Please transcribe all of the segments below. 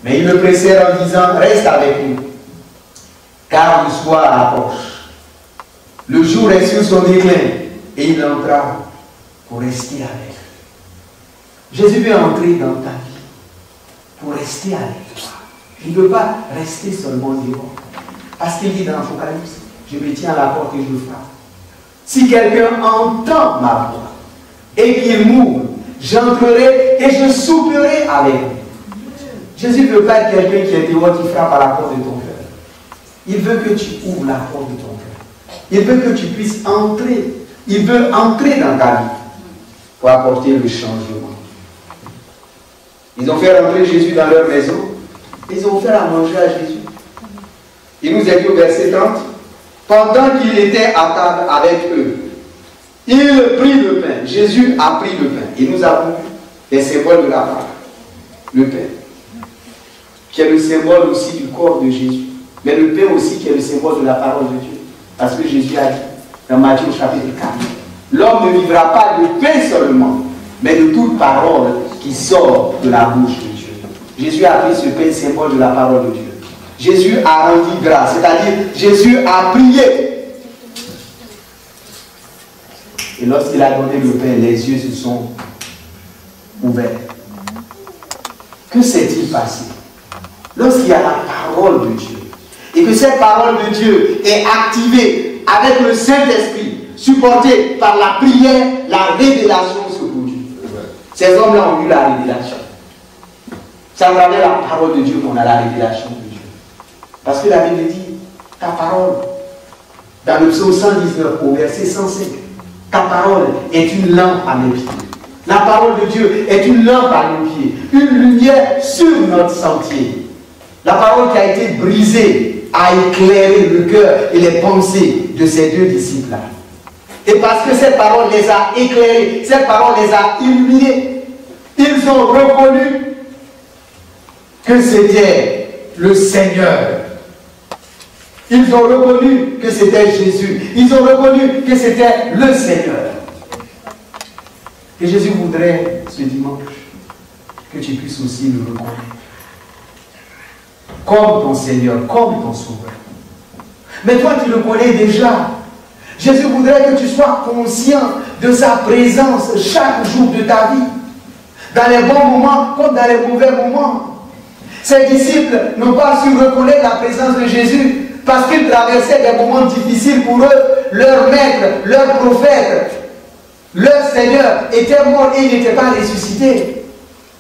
Mais ils le pressèrent en disant, reste avec nous, car le soir approche. Le jour est sur son déclin, et il entra pour rester avec eux. Jésus veut entrer dans ta vie, pour rester avec toi. Il ne veut pas rester seulement dehors. Parce qu'il dit dans l'Apocalypse, je me tiens à la porte et je frappe. Si quelqu'un entend ma voix et qu'il m'ouvre, j'entrerai et je souperai avec lui. Jésus ne veut pas être quelqu'un qui est dehors, qui frappe à la porte de ton cœur. Il veut que tu ouvres la porte de ton cœur. Il veut que tu puisses entrer. Il veut entrer dans ta vie pour apporter le changement. Ils ont fait rentrer Jésus dans leur maison. Ils ont fait à manger à Jésus. Il nous est dit au verset 30, pendant qu'il était à table avec eux, il prit le pain. Jésus a pris le pain. Et nous avons vu les symboles de la parole. Le pain, qui est le symbole aussi du corps de Jésus. Mais le pain aussi qui est le symbole de la parole de Dieu. Parce que Jésus a dit dans Matthieu chapitre 4, l'homme ne vivra pas de pain seulement, mais de toute parole qui sort de la bouche de Dieu. Jésus a pris ce pain, symbole de la parole de Dieu. Jésus a rendu grâce, c'est-à-dire Jésus a prié. Et lorsqu'il a donné le pain, les yeux se sont ouverts. Que s'est-il passé? Lorsqu'il y a la parole de Dieu, et que cette parole de Dieu est activée avec le Saint-Esprit, supportée par la prière, la révélation se produit. Ces hommes-là ont eu la révélation. C'est à travers la parole de Dieu qu'on a la révélation de Dieu. Parce que la Bible dit, ta parole, dans le psaume 119 au verset 105, ta parole est une lampe à mes pieds. La parole de Dieu est une lampe à nos pieds, une lumière sur notre sentier. La parole qui a été brisée a éclairé le cœur et les pensées de ces deux disciples-là. Et parce que cette parole les a éclairés, cette parole les a illuminés, ils ont reconnu que c'était le Seigneur. Ils ont reconnu que c'était Jésus. Ils ont reconnu que c'était le Seigneur. Et Jésus voudrait ce dimanche que tu puisses aussi le reconnaître comme ton Seigneur, comme ton Sauveur. Mais toi, tu le connais déjà. Jésus voudrait que tu sois conscient de sa présence chaque jour de ta vie. Dans les bons moments comme dans les mauvais moments. Ces disciples n'ont pas su reconnaître la présence de Jésus parce qu'ils traversaient des moments difficiles pour eux. Leur maître, leur prophète, leur Seigneur était mort et il n'était pas ressuscité.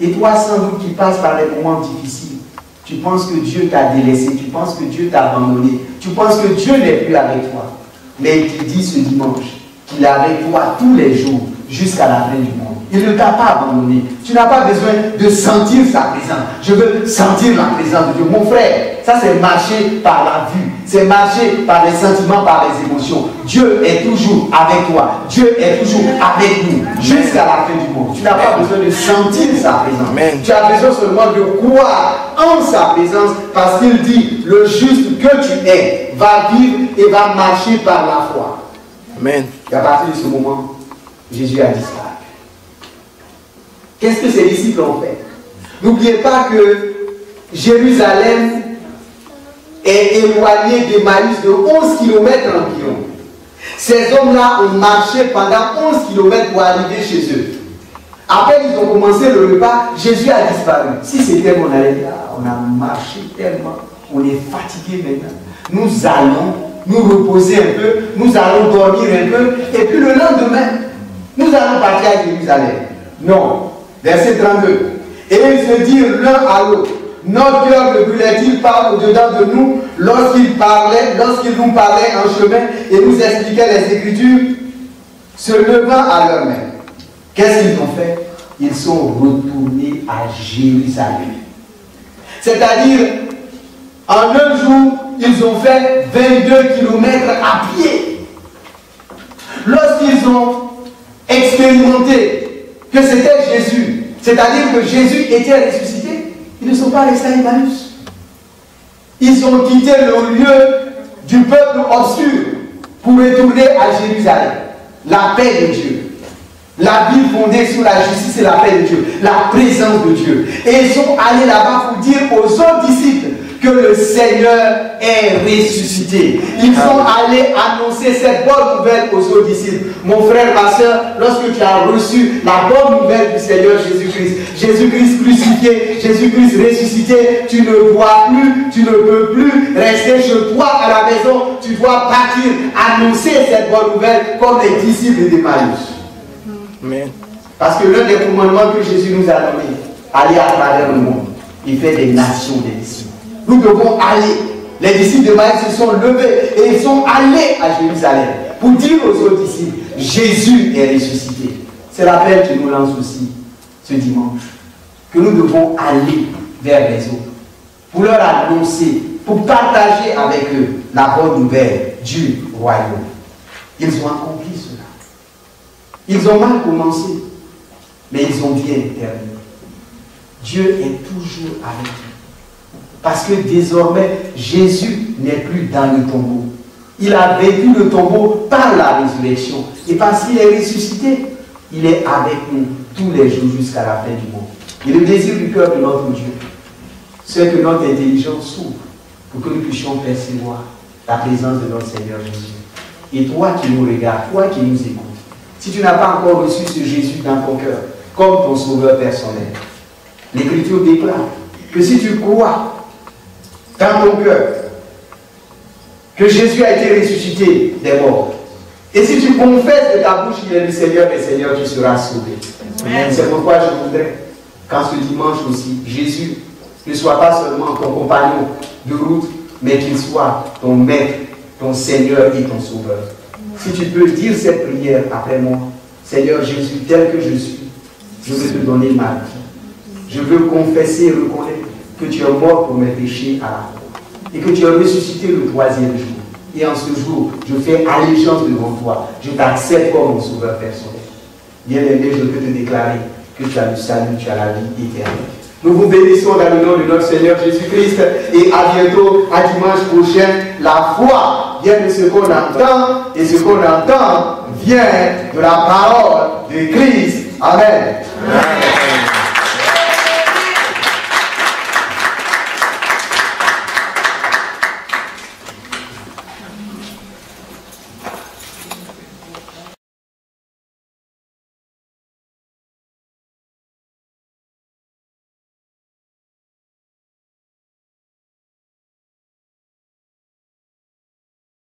Et toi, sans doute, qui passes par des moments difficiles, tu penses que Dieu t'a délaissé, tu penses que Dieu t'a abandonné, tu penses que Dieu n'est plus avec toi. Mais il te dit ce dimanche qu'il est avec toi tous les jours jusqu'à la fin du monde. Il ne t'a pas abandonné. Tu n'as pas besoin de sentir sa présence. Je veux sentir la présence de Dieu. Mon frère, ça c'est marcher par la vue. C'est marcher par les sentiments, par les émotions. Dieu est toujours avec toi. Dieu est toujours avec nous jusqu'à la fin du monde. Tu n'as pas besoin de sentir sa présence. Amen. Tu as besoin seulement de croire en sa présence parce qu'il dit, le juste que tu es va vivre et va marcher par la foi. Amen. Et à partir de ce moment, Jésus a disparu. Qu'est-ce que ses disciples ont fait? N'oubliez pas que Jérusalem est éloigné d'Emmaüs de 11 km environ. Ces hommes-là ont marché pendant 11 km pour arriver chez eux. Après, ils ont commencé le repas, Jésus a disparu. Si c'était mon allée là, on a marché tellement, on est fatigué maintenant. Nous allons nous reposer un peu, nous allons dormir un peu, et puis le lendemain, nous allons partir à Jérusalem. Non. Verset 32. Et ils se dirent l'un à l'autre, notre cœur ne brûlait-il pas au-dedans de nous lorsqu'il nous parlait en chemin et nous expliquait les Écritures, se levant à leur main. Qu'est-ce qu'ils ont fait? Ils sont retournés à Jérusalem. C'est-à-dire, en un jour, ils ont fait 22 km à pied. Lorsqu'ils ont expérimenté que c'était Jésus, c'est-à-dire que Jésus était ressuscité, ils ne sont pas restés à Emmaüs. Ils ont quitté le lieu du peuple obscur pour retourner à Jérusalem. La paix de Dieu. La ville fondée sur la justice et la paix de Dieu. La présence de Dieu. Et ils sont allés là-bas pour dire aux aux autres disciples que le Seigneur est ressuscité. Ils sont allés annoncer cette bonne nouvelle aux autres disciples. Mon frère, ma soeur, lorsque tu as reçu la bonne nouvelle du Seigneur Jésus-Christ, Jésus-Christ crucifié, Jésus-Christ ressuscité, tu ne dois plus, tu ne peux plus rester chez toi à la maison. Tu dois partir annoncer cette bonne nouvelle comme les disciples d'Emmaüs. Amen. Parce que l'un des commandements que Jésus nous a donné, aller à travers le monde, il fait des nations des disciples. Nous devons aller. Les disciples de Maïs se sont levés et ils sont allés à Jérusalem pour dire aux autres disciples, Jésus est ressuscité. C'est l'appel que nous lance aussi ce dimanche. Que nous devons aller vers les autres pour leur annoncer, pour partager avec eux la bonne nouvelle du royaume. Ils ont accompli cela. Ils ont mal commencé, mais ils ont bien terminé. Dieu est toujours avec eux. Parce que désormais, Jésus n'est plus dans le tombeau. Il a vécu le tombeau par la résurrection. Et parce qu'il est ressuscité, il est avec nous tous les jours jusqu'à la fin du monde. Et le désir du cœur de notre Dieu, c'est que notre intelligence s'ouvre pour que nous puissions percevoir la présence de notre Seigneur Jésus. Et toi qui nous regardes, toi qui nous écoutes, si tu n'as pas encore reçu ce Jésus dans ton cœur, comme ton sauveur personnel, l'Écriture déclare que si tu crois dans ton cœur que Jésus a été ressuscité des morts, et si tu confesses de ta bouche qu'il est le Seigneur des Seigneurs, tu seras sauvé. C'est pourquoi je voudrais qu'en ce dimanche aussi, Jésus ne soit pas seulement ton compagnon de route, mais qu'il soit ton maître, ton Seigneur et ton sauveur. Si tu peux dire cette prière après moi, Seigneur Jésus, tel que je suis, je veux te donner ma vie. Je veux confesser et reconnaître que tu es mort pour mes péchés à la croix et que tu as ressuscité le troisième jour. Et en ce jour, je fais allégeance devant toi. Je t'accepte comme mon sauveur personnel. Bien-aimé, je peux te déclarer que tu as le salut, tu as la vie éternelle. Nous vous bénissons dans le nom de notre Seigneur Jésus-Christ et à bientôt, à dimanche prochain. La foi vient de ce qu'on entend et ce qu'on entend vient de la parole de Christ. Amen. Amen.